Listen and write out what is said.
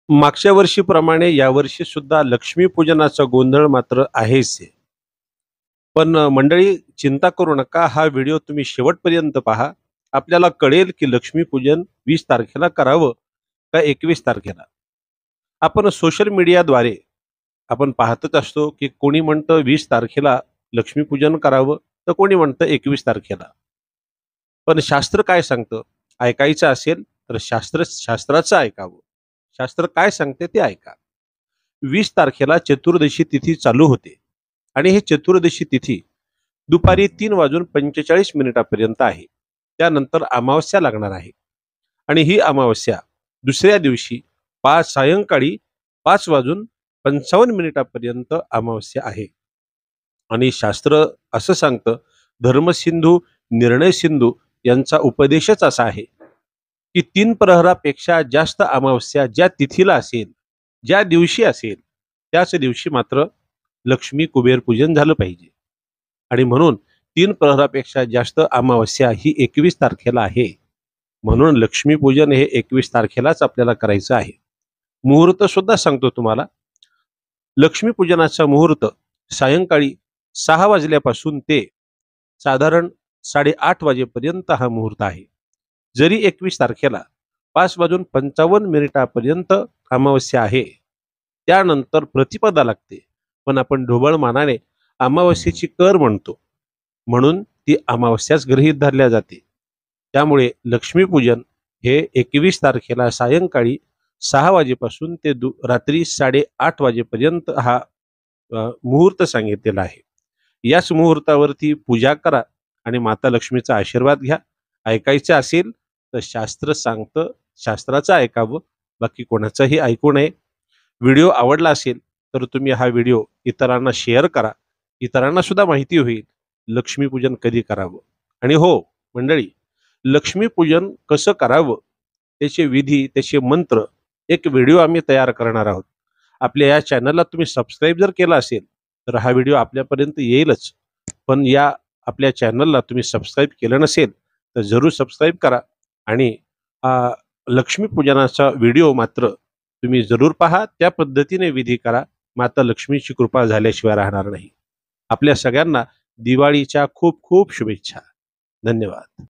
मागच्या वर्षीप्रमाणे यावर्षी सुद्धा लक्ष्मीपूजनाचा गोंधळ मात्र आहेच आहे. पण मंडळी चिंता करू नका. हा व्हिडिओ तुम्ही शेवटपर्यंत पहा. आपल्याला कळेल की लक्ष्मीपूजन 20 तारखेला करावं का 21 तारखेला. आपण सोशल मीडियाद्वारे आपण पाहतच असतो की कोणी म्हणतं 20 तारखेला लक्ष्मीपूजन करावं, तर कोणी म्हणतं 21 तारखेला. पण शास्त्र काय सांगतं? ऐकायचं असेल तर शास्त्राचं ऐकावं. शास्त्र काय सांगते ते ऐका. 20 तारखेला चतुर्दशी तिथी चालू होते आणि ही चतुर्दशी तिथी दुपारी 3:45 आहे. त्यानंतर अमावस्या लागणार आहे आणि ही अमावस्या दुसऱ्या दिवशी सायंकाळी 5:55 अमावस्या आहे. आणि शास्त्र असं सांगतं, धर्मसिंधू निर्णयसिंधू यांचा उपदेशच असा आहे की 3 प्रहरापेक्षा जास्त अमावस्या ज्या तिथीला असेल, ज्या दिवशी असेल, त्याच दिवशी मात्र लक्ष्मी कुबेर पूजन झालं पाहिजे. आणि म्हणून 3 प्रहरापेक्षा जास्त अमावस्या ही 21 तारखेला आहे. म्हणून लक्ष्मीपूजन हे 21 तारखेलाच आपल्याला करायचं आहे. मुहूर्त सुद्धा सांगतो तुम्हाला. लक्ष्मीपूजनाचा मुहूर्त सायंकाळी 6 वाजल्यापासून ते साधारण 8:30 वाजेपर्यंत हा मुहूर्त आहे. जरी 21 तारखेला 5:55 अमावस्या आहे, त्यानंतर प्रतिपदा लागते, पण आपण ढोबळ मानाने अमावस्येची कर म्हणतो, म्हणून ती अमावस्याच गृहीत धरल्या जाते. त्यामुळे लक्ष्मीपूजन हे 21 तारखेला सायंकाळी 6 वाजेपासून ते रात्री 8:30 वाजेपर्यंत हा मुहूर्त सांगितलेला आहे. याच मुहूर्तावरती पूजा करा आणि माता लक्ष्मीचा आशीर्वाद घ्या. ऐकायचं असेल तर शास्त्र सांगतं, शास्त्राचं ऐकावं, बाकी कोणाचंही ऐकू नये. व्हिडिओ आवडला असेल तर तुम्ही हा व्हिडिओ इतरांना शेअर करा. इतरांना सुद्धा माहिती होईल लक्ष्मीपूजन कधी करावं. आणि हो मंडळी, लक्ष्मीपूजन कसं करावं, त्याचे विधी, त्याचे मंत्र एक व्हिडिओ आम्ही तयार करणार आहोत. आपल्या या चॅनलला तुम्ही सबस्क्राईब जर केला असेल तर हा व्हिडिओ आपल्यापर्यंत येईलच. पण या आपल्या चॅनलला तुम्ही सबस्क्राईब केलं नसेल तर जरूर सबस्क्राईब करा आणि लक्ष्मीपूजनाचा व्हिडिओ मात्र तुम्ही जरूर पहा. त्या पद्धतीने विधी करा. माता लक्ष्मीची कृपा झाल्याशिवाय राहणार नाही. आपल्या सगळ्यांना दिवाळीच्या खूप खूप शुभेच्छा. धन्यवाद.